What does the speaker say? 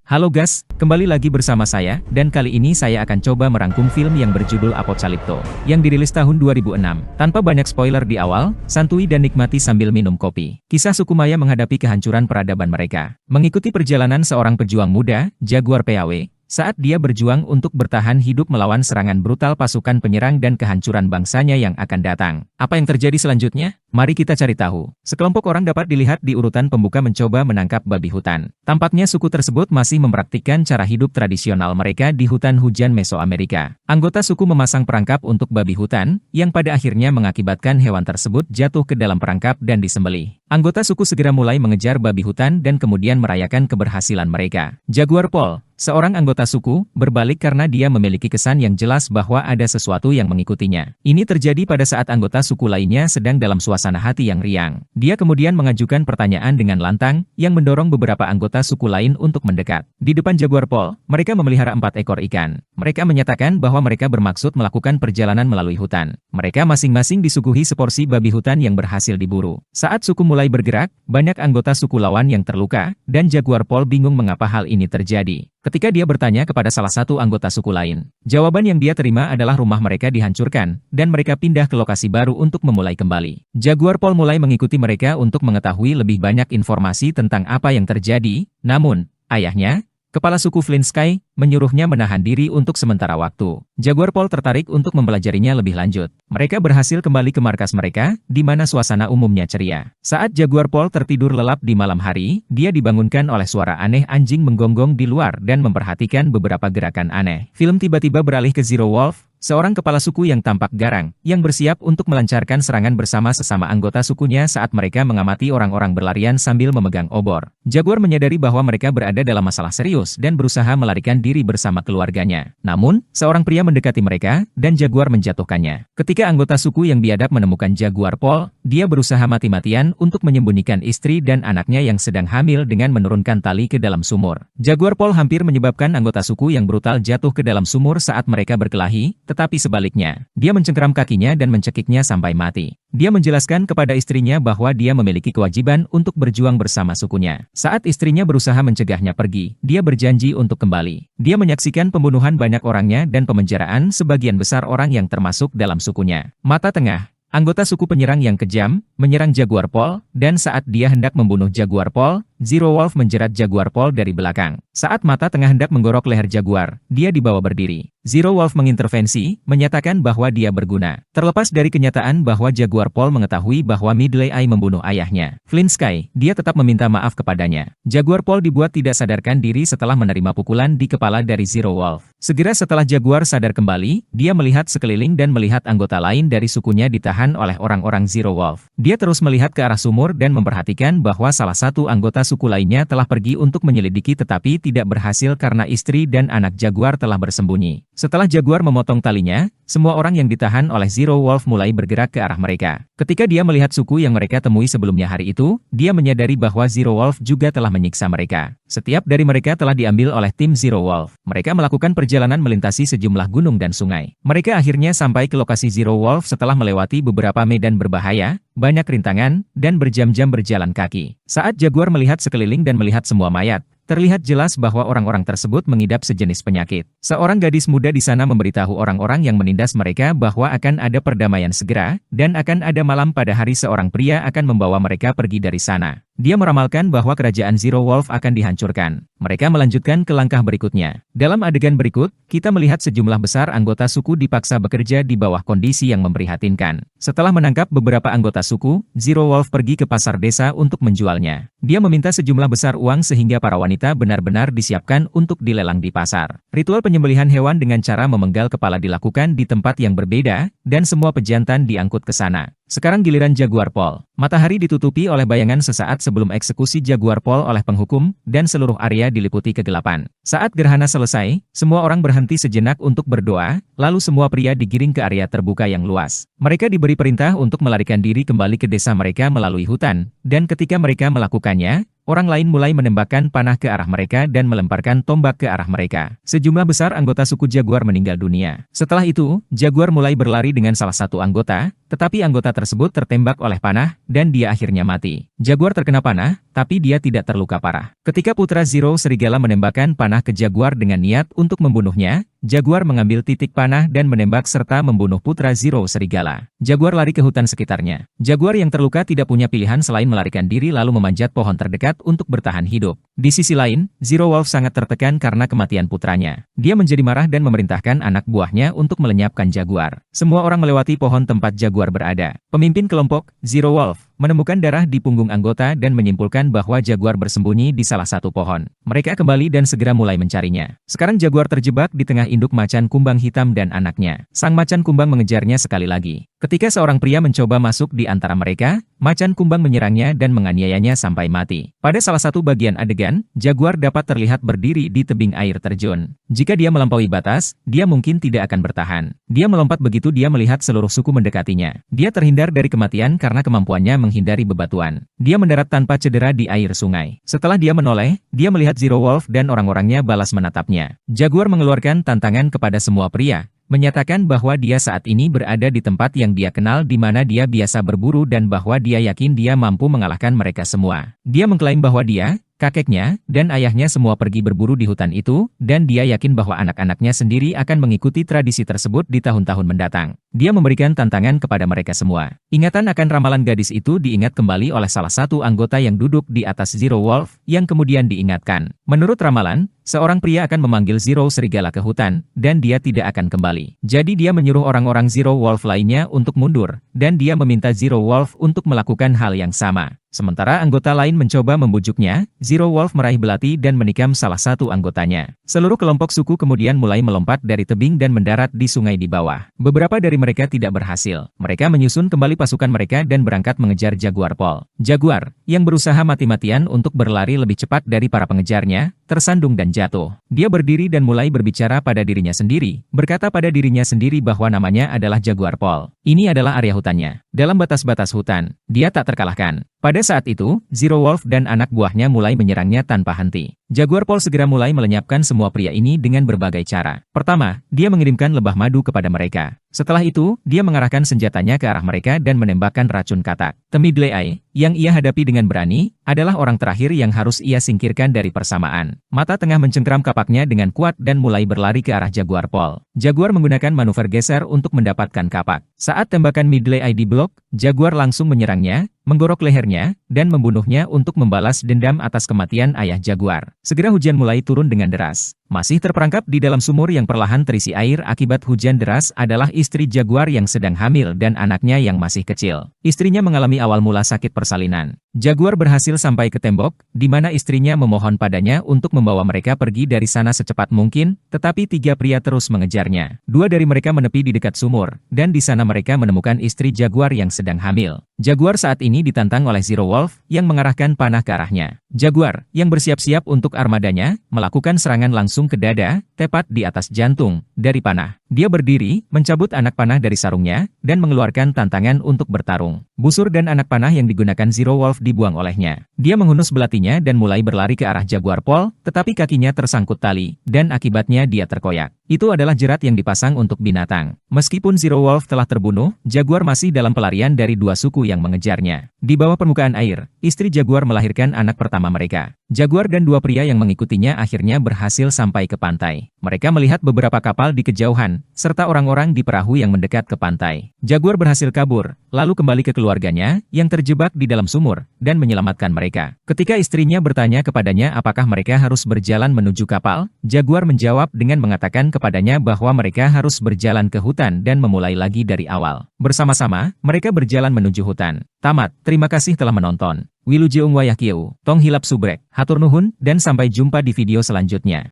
Halo guys, kembali lagi bersama saya, dan kali ini saya akan coba merangkum film yang berjudul Apocalypto, yang dirilis tahun 2006. Tanpa banyak spoiler di awal, santui dan nikmati sambil minum kopi. Kisah suku Maya menghadapi kehancuran peradaban mereka. Mengikuti perjalanan seorang pejuang muda, Jaguar PAW, saat dia berjuang untuk bertahan hidup melawan serangan brutal pasukan penyerang dan kehancuran bangsanya yang akan datang. Apa yang terjadi selanjutnya? Mari kita cari tahu. Sekelompok orang dapat dilihat di urutan pembuka mencoba menangkap babi hutan. Tampaknya suku tersebut masih mempraktikkan cara hidup tradisional mereka di hutan hujan Mesoamerika. Anggota suku memasang perangkap untuk babi hutan, yang pada akhirnya mengakibatkan hewan tersebut jatuh ke dalam perangkap dan disembelih. Anggota suku segera mulai mengejar babi hutan dan kemudian merayakan keberhasilan mereka. Jaguar Paul, seorang anggota suku, berbalik karena dia memiliki kesan yang jelas bahwa ada sesuatu yang mengikutinya. Ini terjadi pada saat anggota suku lainnya sedang dalam suasana hati yang riang. Dia kemudian mengajukan pertanyaan dengan lantang, yang mendorong beberapa anggota suku lain untuk mendekat. Di depan Jaguar Paul, mereka memelihara 4 ekor ikan. Mereka menyatakan bahwa mereka bermaksud melakukan perjalanan melalui hutan. Mereka masing-masing disuguhi seporsi babi hutan yang berhasil diburu. Saat suku mulai bergerak, banyak anggota suku lawan yang terluka, dan Jaguar Paul bingung mengapa hal ini terjadi. Ketika dia bertanya kepada salah satu anggota suku lain, jawaban yang dia terima adalah rumah mereka dihancurkan, dan mereka pindah ke lokasi baru untuk memulai kembali. Jaguar Paul mulai mengikuti mereka untuk mengetahui lebih banyak informasi tentang apa yang terjadi, namun, ayahnya, kepala suku Flinsky, menyuruhnya menahan diri untuk sementara waktu. Jaguar Paul tertarik untuk mempelajarinya lebih lanjut. Mereka berhasil kembali ke markas mereka, di mana suasana umumnya ceria. Saat Jaguar Paul tertidur lelap di malam hari, dia dibangunkan oleh suara aneh anjing menggonggong di luar dan memperhatikan beberapa gerakan aneh. Film tiba-tiba beralih ke Zero Wolf, seorang kepala suku yang tampak garang, yang bersiap untuk melancarkan serangan bersama sesama anggota sukunya saat mereka mengamati orang-orang berlarian sambil memegang obor. Jaguar menyadari bahwa mereka berada dalam masalah serius dan berusaha melarikan diri bersama keluarganya. Namun, seorang pria mendekati mereka, dan Jaguar menjatuhkannya. Ketika anggota suku yang biadab menemukan Jaguar Paul, dia berusaha mati-matian untuk menyembunyikan istri dan anaknya yang sedang hamil dengan menurunkan tali ke dalam sumur. Jaguar Paul hampir menyebabkan anggota suku yang brutal jatuh ke dalam sumur saat mereka berkelahi, tetapi sebaliknya, dia mencengkeram kakinya dan mencekiknya sampai mati. Dia menjelaskan kepada istrinya bahwa dia memiliki kewajiban untuk berjuang bersama sukunya. Saat istrinya berusaha mencegahnya pergi, dia berjanji untuk kembali. Dia menyaksikan pembunuhan banyak orangnya dan pemenjaraan sebagian besar orang yang termasuk dalam sukunya. Mata Tengah, anggota suku penyerang yang kejam, menyerang Jaguar Paul, dan saat dia hendak membunuh Jaguar Paul, Zero Wolf menjerat Jaguar Paul dari belakang. Saat Mata Tengah hendak menggorok leher Jaguar, dia dibawa berdiri. Zero Wolf mengintervensi, menyatakan bahwa dia berguna. Terlepas dari kenyataan bahwa Jaguar Paul mengetahui bahwa Midley Eye membunuh ayahnya, Flinsky, dia tetap meminta maaf kepadanya. Jaguar Paul dibuat tidak sadarkan diri setelah menerima pukulan di kepala dari Zero Wolf. Segera setelah Jaguar sadar kembali, dia melihat sekeliling dan melihat anggota lain dari sukunya ditahan oleh orang-orang Zero Wolf. Dia terus melihat ke arah sumur dan memperhatikan bahwa salah satu anggota suku lainnya telah pergi untuk menyelidiki tetapi tidak berhasil karena istri dan anak Jaguar telah bersembunyi. Setelah Jaguar memotong talinya, semua orang yang ditahan oleh Zero Wolf mulai bergerak ke arah mereka. Ketika dia melihat suku yang mereka temui sebelumnya hari itu, dia menyadari bahwa Zero Wolf juga telah menyiksa mereka. Setiap dari mereka telah diambil oleh tim Zero Wolf. Mereka melakukan perjalanan melintasi sejumlah gunung dan sungai. Mereka akhirnya sampai ke lokasi Zero Wolf setelah melewati beberapa medan berbahaya, banyak rintangan, dan berjam-jam berjalan kaki. Saat Jaguar melihat sekeliling dan melihat semua mayat, terlihat jelas bahwa orang-orang tersebut mengidap sejenis penyakit. Seorang gadis muda di sana memberitahu orang-orang yang menindas mereka bahwa akan ada perdamaian segera, dan akan ada malam pada hari seorang pria akan membawa mereka pergi dari sana. Dia meramalkan bahwa kerajaan Zero Wolf akan dihancurkan. Mereka melanjutkan ke langkah berikutnya. Dalam adegan berikut, kita melihat sejumlah besar anggota suku dipaksa bekerja di bawah kondisi yang memprihatinkan. Setelah menangkap beberapa anggota suku, Zero Wolf pergi ke pasar desa untuk menjualnya. Dia meminta sejumlah besar uang sehingga para wanita benar-benar disiapkan untuk dilelang di pasar. Ritual penyembelihan hewan dengan cara memenggal kepala dilakukan di tempat yang berbeda, dan semua pejantan diangkut ke sana. Sekarang giliran Jaguar Paul. Matahari ditutupi oleh bayangan sesaat sebelum eksekusi Jaguar Paul oleh penghukum, dan seluruh area diliputi kegelapan. Saat gerhana selesai, semua orang berhenti sejenak untuk berdoa, lalu semua pria digiring ke area terbuka yang luas. Mereka diberi perintah untuk melarikan diri kembali ke desa mereka melalui hutan, dan ketika mereka melakukannya, orang lain mulai menembakkan panah ke arah mereka dan melemparkan tombak ke arah mereka. Sejumlah besar anggota suku Jaguar meninggal dunia. Setelah itu, Jaguar mulai berlari dengan salah satu anggota, tetapi anggota tersebut tertembak oleh panah, dan dia akhirnya mati. Jaguar terkena panah, tapi dia tidak terluka parah. Ketika Putra Zero Serigala menembakkan panah ke Jaguar dengan niat untuk membunuhnya, Jaguar mengambil titik panah dan menembak serta membunuh Putra Zero Serigala. Jaguar lari ke hutan sekitarnya. Jaguar yang terluka tidak punya pilihan selain melarikan diri lalu memanjat pohon terdekat untuk bertahan hidup. Di sisi lain, Zero Wolf sangat tertekan karena kematian putranya. Dia menjadi marah dan memerintahkan anak buahnya untuk melenyapkan Jaguar. Semua orang melewati pohon tempat Jaguar berada. Pemimpin kelompok, Zero Wolf, menemukan darah di punggung anggota dan menyimpulkan bahwa Jaguar bersembunyi di salah satu pohon. Mereka kembali dan segera mulai mencarinya. Sekarang Jaguar terjebak di tengah induk macan kumbang hitam dan anaknya. Sang macan kumbang mengejarnya sekali lagi. Ketika seorang pria mencoba masuk di antara mereka, macan kumbang menyerangnya dan menganiayanya sampai mati. Pada salah satu bagian adegan, Jaguar dapat terlihat berdiri di tebing air terjun. Jika dia melampaui batas, dia mungkin tidak akan bertahan. Dia melompat begitu dia melihat seluruh suku mendekatinya. Dia terhindar dari kematian karena kemampuannya menghindari bebatuan. Dia mendarat tanpa cedera di air sungai. Setelah dia menoleh, dia melihat Zero Wolf dan orang-orangnya balas menatapnya. Jaguar mengeluarkan tantangan kepada semua pria, menyatakan bahwa dia saat ini berada di tempat yang dia kenal di mana dia biasa berburu dan bahwa dia yakin dia mampu mengalahkan mereka semua. Dia mengklaim bahwa dia, kakeknya, dan ayahnya semua pergi berburu di hutan itu, dan dia yakin bahwa anak-anaknya sendiri akan mengikuti tradisi tersebut di tahun-tahun mendatang. Dia memberikan tantangan kepada mereka semua. Ingatan akan ramalan gadis itu diingat kembali oleh salah satu anggota yang duduk di atas Zero Wolf, yang kemudian diingatkan. Menurut ramalan, seorang pria akan memanggil Zero Serigala ke hutan, dan dia tidak akan kembali. Jadi dia menyuruh orang-orang Zero Wolf lainnya untuk mundur, dan dia meminta Zero Wolf untuk melakukan hal yang sama. Sementara anggota lain mencoba membujuknya, Zero Wolf meraih belati dan menikam salah satu anggotanya. Seluruh kelompok suku kemudian mulai melompat dari tebing dan mendarat di sungai di bawah. Beberapa dari mereka tidak berhasil. Mereka menyusun kembali pasukan mereka dan berangkat mengejar Jaguar Paul. Jaguar, yang berusaha mati-matian untuk berlari lebih cepat dari para pengejarnya, tersandung dan jatuh. Dia berdiri dan mulai berbicara pada dirinya sendiri, berkata pada dirinya sendiri bahwa namanya adalah Jaguar Paul. Ini adalah area hutannya. Dalam batas-batas hutan, dia tak terkalahkan. Pada saat itu, Zero Wolf dan anak buahnya mulai menyerangnya tanpa henti. Jaguar Paul segera mulai melenyapkan semua pria ini dengan berbagai cara. Pertama, dia mengirimkan lebah madu kepada mereka. Setelah itu, dia mengarahkan senjatanya ke arah mereka dan menembakkan racun katak. Temidley, yang ia hadapi dengan berani, adalah orang terakhir yang harus ia singkirkan dari persamaan. Mata tengah mencengkram kapaknya dengan kuat dan mulai berlari ke arah Jaguar Paul. Jaguar menggunakan manuver geser untuk mendapatkan kapak. Saat tembakan Midley diblok, Jaguar langsung menyerangnya, menggorok lehernya, dan membunuhnya untuk membalas dendam atas kematian ayah Jaguar. Segera hujan mulai turun dengan deras. Masih terperangkap di dalam sumur yang perlahan terisi air akibat hujan deras adalah istri Jaguar yang sedang hamil dan anaknya yang masih kecil. Istrinya mengalami awal mula sakit persalinan. Jaguar berhasil sampai ke tembok, di mana istrinya memohon padanya untuk membawa mereka pergi dari sana secepat mungkin, tetapi tiga pria terus mengejarnya. Dua dari mereka menepi di dekat sumur, dan di sana mereka menemukan istri Jaguar yang sedang hamil. Jaguar saat ini ditantang oleh Zero Wolf, yang mengarahkan panah ke arahnya. Jaguar, yang bersiap-siap untuk armadanya, melakukan serangan langsung ke dada, tepat di atas jantung, dari panah. Dia berdiri, mencabut anak panah dari sarungnya, dan mengeluarkan tantangan untuk bertarung. Busur dan anak panah yang digunakan Zero Wolf dibuang olehnya. Dia menghunus belatinya dan mulai berlari ke arah Jaguar Paul, tetapi kakinya tersangkut tali, dan akibatnya dia terkoyak. Itu adalah jerat yang dipasang untuk binatang. Meskipun Zero Wolf telah terbunuh, Jaguar masih dalam pelarian dari dua suku yang mengejarnya. Di bawah permukaan air, istri Jaguar melahirkan anak pertama mereka. Jaguar dan dua pria yang mengikutinya akhirnya berhasil sampai ke pantai. Mereka melihat beberapa kapal di kejauhan, serta orang-orang di perahu yang mendekat ke pantai. Jaguar berhasil kabur, lalu kembali ke keluarganya, yang terjebak di dalam sumur, dan menyelamatkan mereka. Ketika istrinya bertanya kepadanya apakah mereka harus berjalan menuju kapal, Jaguar menjawab dengan mengatakan kepadanya bahwa mereka harus berjalan ke hutan dan memulai lagi dari awal. Bersama-sama, mereka berjalan menuju hutan. Tamat, terima kasih telah menonton. Wilujeng Wayahkieu, Tong Hilap Subrek, Hatur Nuhun, dan sampai jumpa di video selanjutnya.